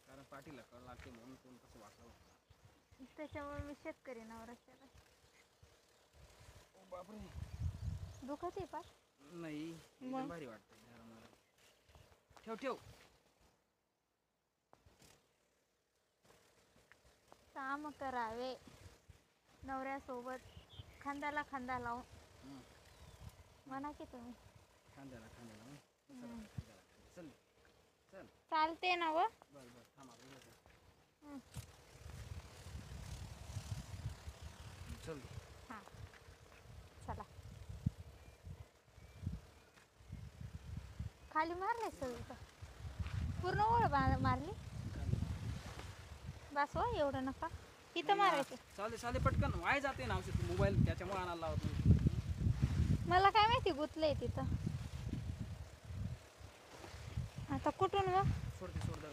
कारण पाठीला कळ लागते म्हणून कोण कसं वाटलं. त्याच्यामुळे मी शेतकरी नवरा केला. ओ बापरे. दुखत आहे पाठ? नाही एकदम भारी वाटतं. ठेव ठेव. काम करावे नवऱ्यासोबत खांद्याला खांदा लावून. म्हणा की तुम्ही. खांद्याला खांद्याला चल चल. चालते ना व. बस बस थांबा. चल. हां चला. खाली मारले सगळं पूर्ण ओळ मारली. बस हो एवढं नका इथं मारायचं. चालते चालते पटकन वाय जाते ना औषध. मोबाईल त्याच्यामुळे आणायला लावतो. मला काय माहिती गुतलंय तिथं. आता कुठून व सोडते सोड.